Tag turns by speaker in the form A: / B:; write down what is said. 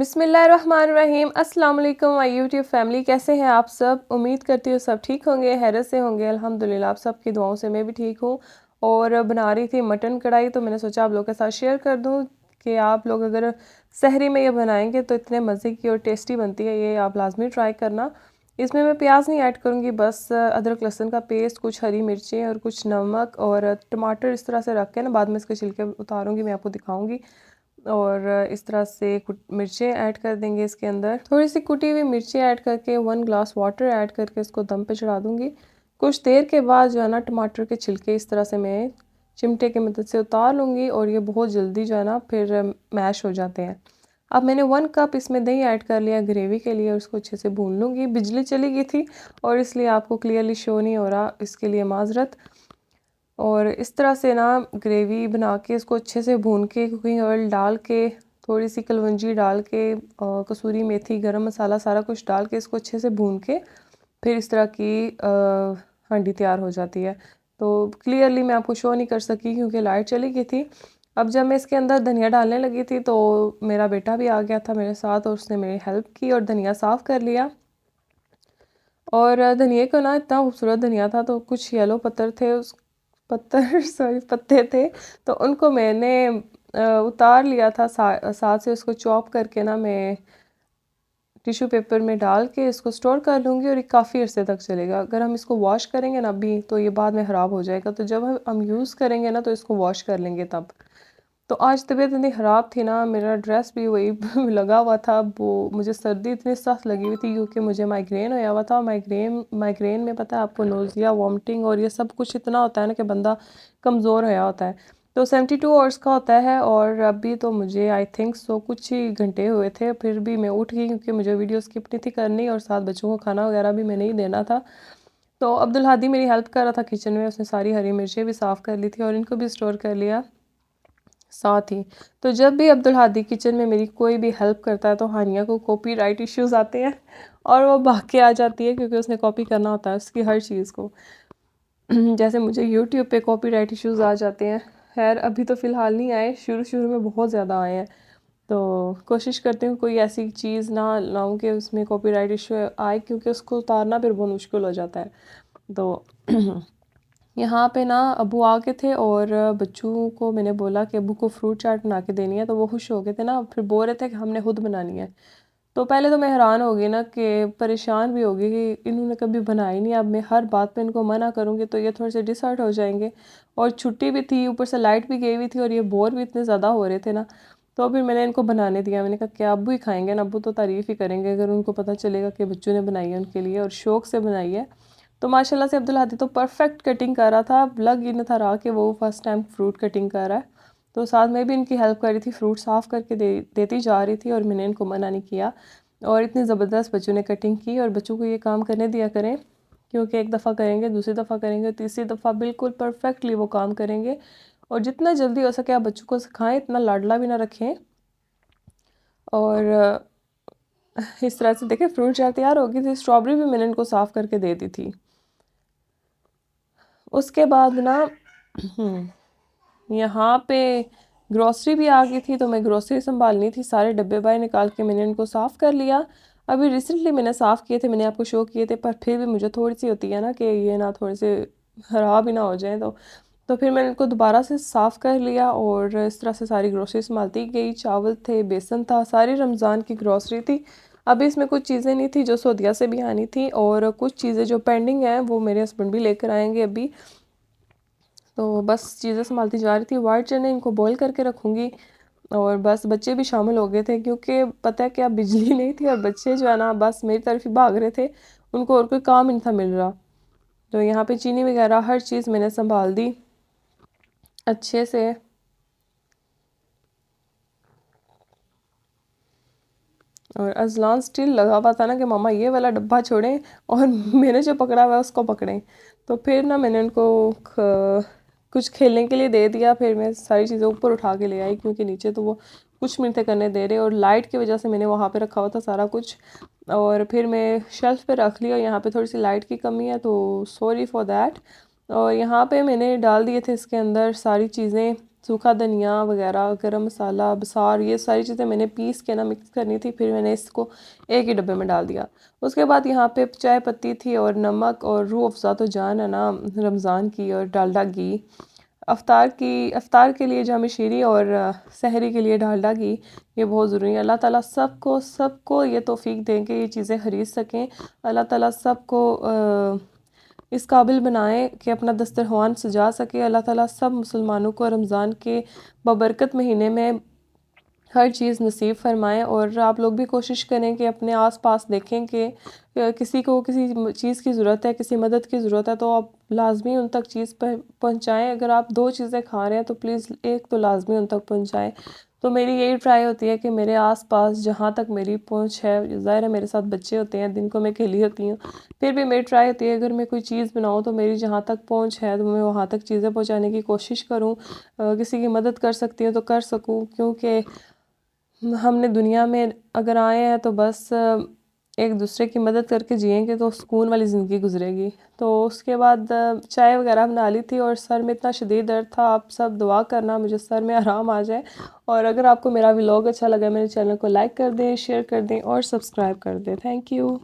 A: बिस्मिल्लाहिर्रहमानिर्रहीम। अस्सलाम वालेकुम माय यूट्यूब फैमिली, कैसे हैं आप सब। उम्मीद करती हूँ सब ठीक होंगे, हैरत से होंगे। अल्हम्दुलिल्लाह आप सबकी दुआओं से मैं भी ठीक हूँ। और बना रही थी मटन कढ़ाई, तो मैंने सोचा आप लोगों के साथ शेयर कर दूँ कि आप लोग अगर सहरी में ये बनाएंगे तो इतने मज़े की और टेस्टी बनती है। ये आप लाजमी ट्राई करना। इसमें मैं प्याज नहीं ऐड करूँगी, बस अदरक लहसुन का पेस्ट, कुछ हरी मिर्चें और कुछ नमक और टमाटर इस तरह से रख के ना बाद में इसके छिलके उतारूँगी, मैं आपको दिखाऊँगी। और इस तरह से मिर्चें ऐड कर देंगे इसके अंदर। थोड़ी सी कुटी हुई मिर्चें ऐड करके 1 ग्लास वाटर ऐड करके इसको दम पे चढ़ा दूँगी। कुछ देर के बाद जो है ना टमाटर के छिलके इस तरह से मैं चिमटे की मदद से उतार लूँगी और ये बहुत जल्दी जो है ना फिर मैश हो जाते हैं। अब मैंने 1 कप इसमें दही ऐड कर लिया ग्रेवी के लिए और इसको अच्छे से भून लूँगी। बिजली चली गई थी और इसलिए आपको क्लियरली शो नहीं हो रहा, इसके लिए माज़रत। और इस तरह से ना ग्रेवी बना के इसको अच्छे से भून के कुकिंग ऑयल डाल के, थोड़ी सी कलवंजी डाल के, कसूरी मेथी, गरम मसाला सारा कुछ डाल के इसको अच्छे से भून के फिर इस तरह की हांडी तैयार हो जाती है। तो क्लियरली मैं आपको शो नहीं कर सकी क्योंकि लाइट चली गई थी। अब जब मैं इसके अंदर धनिया डालने लगी थी तो मेरा बेटा भी आ गया था मेरे साथ और उसने मेरी हेल्प की और धनिया साफ़ कर लिया। और धनिया को ना इतना खूबसूरत धनिया था, तो कुछ येलो पत्तर थे उस पत्तर सॉरी पत्ते थे, तो उनको मैंने उतार लिया था। साथ से उसको चॉप करके ना मैं टिश्यू पेपर में डाल के इसको स्टोर कर लूँगी और ये काफ़ी अरसे तक चलेगा। अगर हम इसको वॉश करेंगे ना अभी तो ये बाद में ख़राब हो जाएगा, तो जब हम यूज़ करेंगे ना तो इसको वॉश कर लेंगे तब। तो आज तबीयत इतनी ख़राब थी ना, मेरा ड्रेस भी वही लगा हुआ था, वो मुझे सर्दी इतनी सख्त लगी हुई थी क्योंकि मुझे माइग्रेन होया हुआ था। माइग्रेन में पता है आपको नोज़िया, वॉमिटिंग और ये सब कुछ इतना होता है ना कि बंदा कमज़ोर होया होता है। तो 72 आवर्स का होता है और अभी तो मुझे आई थिंक सो कुछ ही घंटे हुए थे, फिर भी मैं उठ गई क्योंकि मुझे वीडियो स्किप नहीं थी करनी और साथ बच्चों को खाना वगैरह भी मैंने ही देना था। तो अब्दुल हादी मेरी हेल्प कर रहा था किचन में, उसने सारी हरी मिर्चें भी साफ़ कर ली थी और इनको भी स्टोर कर लिया साथ ही। तो जब भी अब्दुल हादी किचन में मेरी कोई भी हेल्प करता है तो हानिया को कॉपीराइट इश्यूज़ आते हैं और वो भाग के आ जाती है क्योंकि उसने कॉपी करना होता है उसकी हर चीज़ को। जैसे मुझे यूट्यूब पे कॉपीराइट इश्यूज़ आ जाते हैं। खैर अभी तो फ़िलहाल नहीं आए, शुरू में बहुत ज़्यादा आए हैं। तो कोशिश करती हूँ कोई ऐसी चीज़ ना लाऊं कि उसमें कॉपीराइट इशू आए, क्योंकि उसको उतारना फिर बहुत मुश्किल हो जाता है। तो यहाँ पे ना अबू आ गए थे और बच्चों को मैंने बोला कि अबू को फ्रूट चाट बना के देनी है, तो वो खुश हो गए थे ना, फिर बोल रहे थे कि हमने खुद बनानी है। तो पहले तो मैं हैरान हो गई ना कि परेशान भी हो गई कि इन्होंने कभी बनाई नहीं, अब मैं हर बात पे इनको मना करूँगी तो ये थोड़े से डिसहर्ट हो जाएंगे। और छुट्टी भी थी, ऊपर से लाइट भी गई हुई थी और ये बोर भी इतने ज़्यादा हो रहे थे ना, तो फिर मैंने इनको बनाने दिया। मैंने कहा क्या अब्बू ही खाएंगे ना, अब्बू तो तारीफ़ ही करेंगे अगर उनको पता चलेगा कि बच्चों ने बनाई है उनके लिए और शौक़ से बनाई है। तो माशाल्लाह से अब्दुल हादी तो परफेक्ट कटिंग कर रहा था, लग ही नहीं था रहा कि वो फर्स्ट टाइम फ्रूट कटिंग कर रहा है। तो साथ में भी इनकी हेल्प कर रही थी, फ्रूट साफ़ करके देती जा रही थी और मैंने इनको मना नहीं किया। और इतनी ज़बरदस्त बच्चों ने कटिंग की। और बच्चों को ये काम करने दिया करें क्योंकि एक दफ़ा करेंगे, दूसरी दफ़ा करेंगे, तीसरी दफ़ा बिल्कुल परफेक्टली वो काम करेंगे। और जितना जल्दी हो सके आप बच्चों को सिखाएं, इतना लाडला भी ना रखें। और इस तरह से देखें फ्रूट चाट तैयार हो गई थी। स्ट्रॉबेरी भी मैंने इनको साफ़ करके दे दी थी। उसके बाद ना यहाँ पे ग्रॉसरी भी आ गई थी, तो मैं ग्रॉसरी संभालनी थी, सारे डब्बे बाहर निकाल के मैंने इनको साफ़ कर लिया। अभी रिसेंटली मैंने साफ़ किए थे, मैंने आपको शो किए थे, पर फिर भी मुझे थोड़ी सी होती है ना कि ये ना थोड़े से ख़राब ही ना हो जाए। तो फिर मैंने इनको दोबारा से साफ़ कर लिया और इस तरह से सारी ग्रॉसरी संभालती गई। चावल थे, बेसन था, सारी रमज़ान की ग्रॉसरी थी। अभी इसमें कुछ चीज़ें नहीं थी जो सऊदीया से भी आनी थी और कुछ चीज़ें जो पेंडिंग हैं वो मेरे हस्बैंड भी लेकर आएंगे अभी। तो बस चीज़ें संभालती जा रही थी। वाइट चने इनको बॉईल करके रखूँगी। और बस बच्चे भी शामिल हो गए थे क्योंकि पता है क्या, बिजली नहीं थी और बच्चे जो है ना बस मेरी तरफ ही भाग रहे थे, उनको और कोई काम ही नहीं था मिल रहा। तो यहाँ पे चीनी वगैरह हर चीज़ मैंने संभाल दी अच्छे से। और अजलान स्टिल लगा हुआ था ना कि मामा ये वाला डब्बा छोड़ें और मैंने जो पकड़ा हुआ है उसको पकड़ें। तो फिर ना मैंने उनको कुछ खेलने के लिए दे दिया। फिर मैं सारी चीज़ें ऊपर उठा के ले आई क्योंकि नीचे तो वो कुछ मिनट करने दे रहे, और लाइट की वजह से मैंने वहाँ पे रखा हुआ था सारा कुछ। और फिर मैं शेल्फ़ पे रख लिया। यहाँ पे थोड़ी सी लाइट की कमी है तो सॉरी फॉर दैट। और यहाँ पे मैंने डाल दिए थे इसके अंदर सारी चीज़ें, सूखा धनिया वगैरह, गरम मसाला, बसार, ये सारी चीज़ें मैंने पीस के ना मिक्स करनी थी, फिर मैंने इसको एक ही डब्बे में डाल दिया। उसके बाद यहाँ पे चाय पत्ती थी और नमक और रूह अफ़ज़ा तो जान है ना रमज़ान की, और डालडा घी। अफ्तार के लिए जामे शीरी और सहरी के लिए डालडा घी, ये बहुत ज़रूरी है। अल्लाह ताला सबको सबको ये तौफ़ीक दें कि ये चीज़ें ख़रीद सकें। अल्लाह ताला सबको इस काबिल बनाए कि अपना दस्तरख़्वान सजा सके। अल्लाह ताला सब मुसलमानों को रमज़ान के बबरकत महीने में हर चीज़ नसीब फरमाएँ। और आप लोग भी कोशिश करें कि अपने आस-पास देखें कि किसी को किसी चीज़ की ज़रूरत है, किसी मदद की ज़रूरत है, तो आप लाज़मी उन तक चीज़ पहुँचाएँ। अगर आप 2 चीज़ें खा रहे हैं तो प्लीज़ एक तो लाज़मी उन तक पहुँचाएँ। तो मेरी यही ट्राई होती है कि मेरे आस-पास जहाँ तक मेरी पहुँच है, ज़ाहिर है मेरे साथ बच्चे होते हैं, दिन को मैं अकेली होती हूँ, फिर भी मेरी ट्राई होती है अगर मैं कोई चीज़ बनाऊँ तो मेरी जहाँ तक पहुँच है तो मैं वहाँ तक चीज़ें पहुँचाने की कोशिश करूँ। किसी की मदद कर सकती हूँ तो कर सकूँ, क्योंकि हमने दुनिया में अगर आए हैं तो बस एक दूसरे की मदद करके जिएंगे तो सुकून वाली ज़िंदगी गुजरेगी। तो उसके बाद चाय वगैरह बना ली थी और सर में इतना शदीद दर्द था, आप सब दुआ करना मुझे सर में आराम आ जाए। और अगर आपको मेरा व्लॉग अच्छा लगा, मेरे चैनल को लाइक कर दें, शेयर कर दें और सब्सक्राइब कर दें। Thank you.